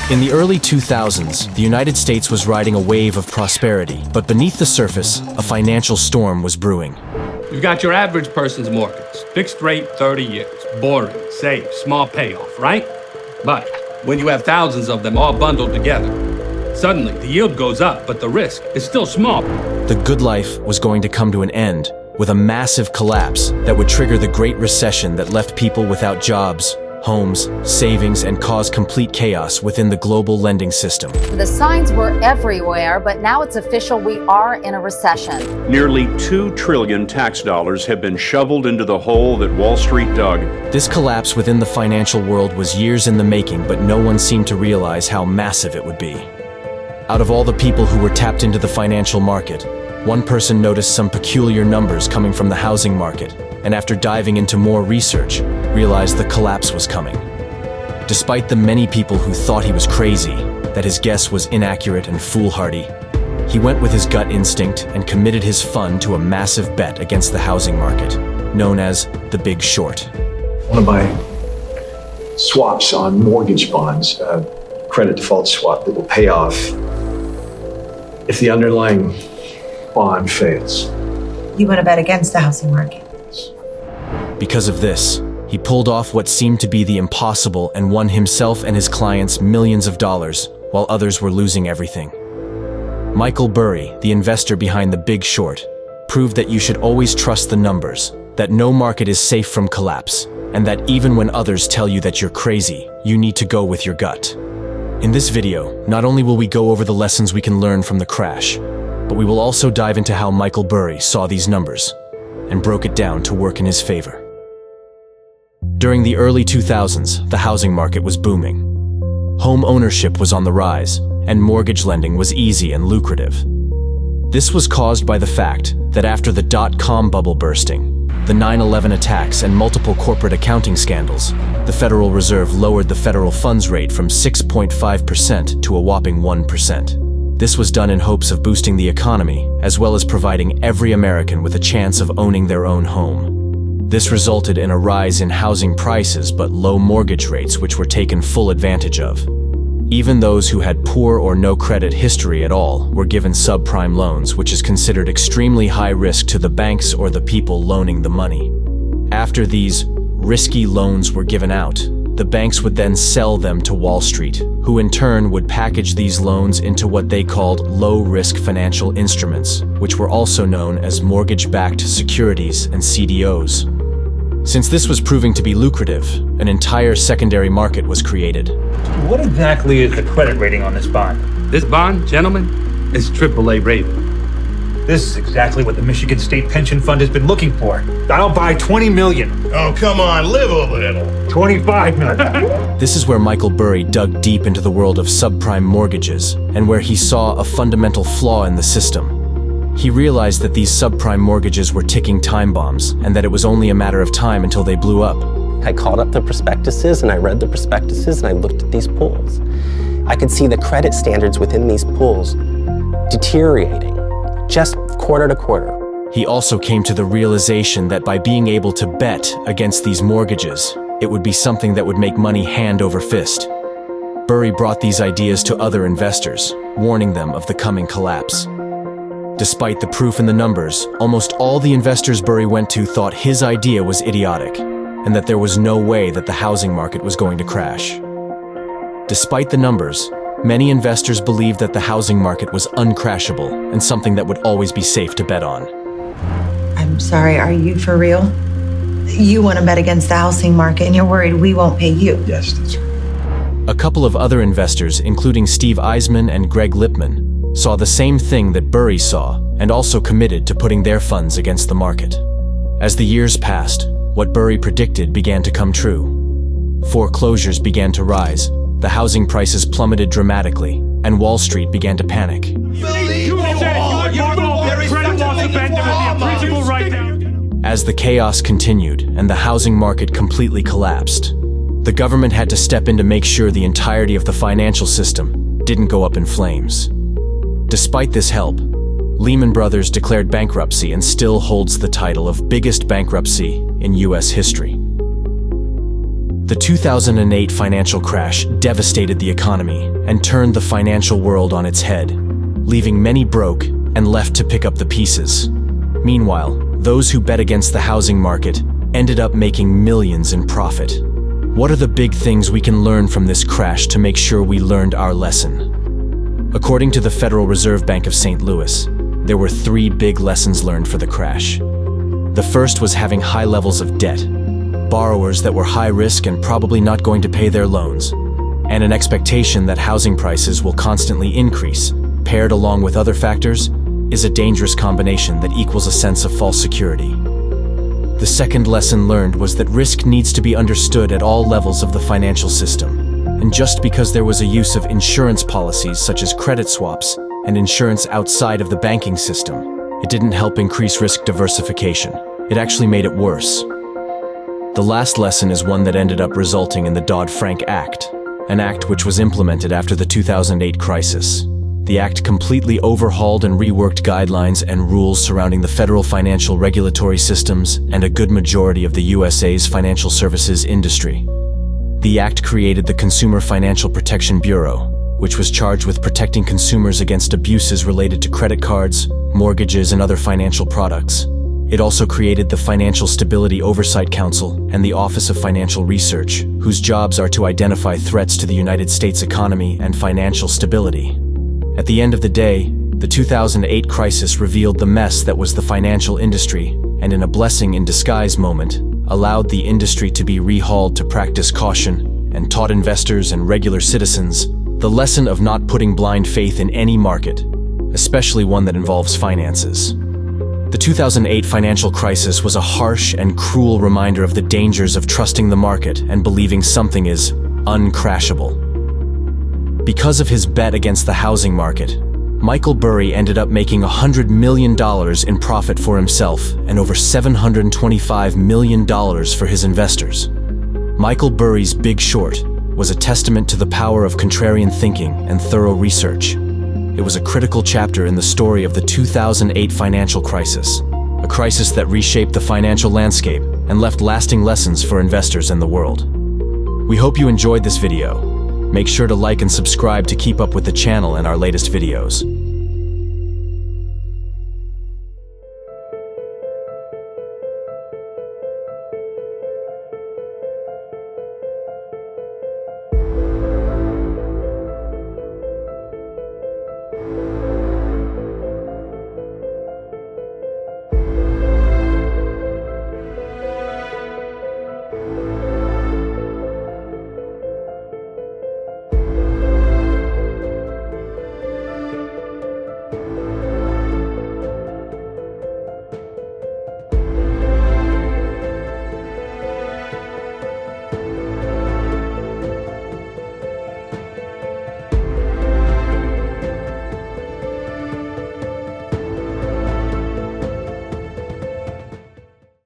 In the early 2000s, the United States was riding a wave of prosperity, but beneath the surface, a financial storm was brewing. You've got your average person's mortgage, fixed rate, 30 years, boring, safe, small payoff, right? But when you have thousands of them all bundled together, suddenly the yield goes up, but the risk is still small. The good life was going to come to an end with a massive collapse that would trigger the Great Recession that left people without jobs, homes, savings, and caused complete chaos within the global lending system. The signs were everywhere, but now it's official, we are in a recession. Nearly $2 trillion tax dollars have been shoveled into the hole that Wall Street dug. This collapse within the financial world was years in the making, but no one seemed to realize how massive it would be. Out of all the people who were tapped into the financial market, one person noticed some peculiar numbers coming from the housing market, and after diving into more research, realized the collapse was coming. Despite the many people who thought he was crazy, that his guess was inaccurate and foolhardy, he went with his gut instinct and committed his fund to a massive bet against the housing market, known as the Big Short. One of my swaps on mortgage bonds, a credit default swap that will pay off if the underlying bond fails. You want to bet against the housing market? Because of this, he pulled off what seemed to be the impossible and won himself and his clients millions of dollars, while others were losing everything. Michael Burry, the investor behind the Big Short, proved that you should always trust the numbers, that no market is safe from collapse, and that even when others tell you that you're crazy, you need to go with your gut. In this video, not only will we go over the lessons we can learn from the crash, but we will also dive into how Michael Burry saw these numbers and broke it down to work in his favor. During the early 2000s, the housing market was booming. Home ownership was on the rise, and mortgage lending was easy and lucrative. This was caused by the fact that after the dot-com bubble bursting, the 9/11 attacks and multiple corporate accounting scandals, the Federal Reserve lowered the federal funds rate from 6.5% to a whopping 1%. This was done in hopes of boosting the economy, as well as providing every American with a chance of owning their own home. This resulted in a rise in housing prices but low mortgage rates, which were taken full advantage of. Even those who had poor or no credit history at all were given subprime loans, which is considered extremely high risk to the banks or the people loaning the money. After these risky loans were given out, the banks would then sell them to Wall Street, who in turn would package these loans into what they called low-risk financial instruments, which were also known as mortgage-backed securities and CDOs. Since this was proving to be lucrative, an entire secondary market was created. What exactly is the credit rating on this bond? This bond, gentlemen, is AAA rated. This is exactly what the Michigan State Pension Fund has been looking for. I'll buy $20 million. Oh, come on, live a little. $25 million. This is where Michael Burry dug deep into the world of subprime mortgages and where he saw a fundamental flaw in the system. He realized that these subprime mortgages were ticking time bombs and that it was only a matter of time until they blew up. I called up the prospectuses and I read the prospectuses and I looked at these pools. I could see the credit standards within these pools deteriorating just quarter to quarter. He also came to the realization that by being able to bet against these mortgages, it would be something that would make money hand over fist. Burry brought these ideas to other investors, warning them of the coming collapse. Despite the proof in the numbers, almost all the investors Burry went to thought his idea was idiotic, and that there was no way that the housing market was going to crash. Despite the numbers, many investors believed that the housing market was uncrashable and something that would always be safe to bet on. I'm sorry, are you for real? You want to bet against the housing market and you're worried we won't pay you? Yes, that's right. A couple of other investors, including Steve Eisman and Greg Lipman, saw the same thing that Burry saw and also committed to putting their funds against the market. As the years passed, what Burry predicted began to come true. Foreclosures began to rise, the housing prices plummeted dramatically, and Wall Street began to panic. As the chaos continued and the housing market completely collapsed, the government had to step in to make sure the entirety of the financial system didn't go up in flames. Despite this help, Lehman Brothers declared bankruptcy and still holds the title of biggest bankruptcy in U.S. history. The 2008 financial crash devastated the economy and turned the financial world on its head, leaving many broke and left to pick up the pieces. Meanwhile, those who bet against the housing market ended up making millions in profit. What are the big things we can learn from this crash to make sure we learned our lesson? According to the Federal Reserve Bank of St. Louis, there were 3 big lessons learned for the crash. The first was having high levels of debt, borrowers that were high risk and probably not going to pay their loans, and an expectation that housing prices will constantly increase, paired along with other factors, is a dangerous combination that equals a sense of false security. The second lesson learned was that risk needs to be understood at all levels of the financial system. And just because there was a use of insurance policies such as credit swaps and insurance outside of the banking system, it didn't help increase risk diversification. It actually made it worse. The last lesson is one that ended up resulting in the Dodd-Frank Act, an act which was implemented after the 2008 crisis. The act completely overhauled and reworked guidelines and rules surrounding the federal financial regulatory systems and a good majority of the USA's financial services industry. The act created the Consumer Financial Protection Bureau, which was charged with protecting consumers against abuses related to credit cards, mortgages, and other financial products. It also created the Financial Stability Oversight Council and the Office of Financial Research, whose jobs are to identify threats to the United States economy and financial stability. At the end of the day, the 2008 crisis revealed the mess that was the financial industry, and in a blessing in disguise moment, allowed the industry to be rehauled to practice caution and taught investors and regular citizens the lesson of not putting blind faith in any market, especially one that involves finances. The 2008 financial crisis was a harsh and cruel reminder of the dangers of trusting the market and believing something is uncrashable. Because of his bet against the housing market, Michael Burry ended up making $100 million in profit for himself and over $725 million for his investors. Michael Burry's Big Short was a testament to the power of contrarian thinking and thorough research. It was a critical chapter in the story of the 2008 financial crisis, a crisis that reshaped the financial landscape and left lasting lessons for investors and the world. We hope you enjoyed this video. Make sure to like and subscribe to keep up with the channel and our latest videos.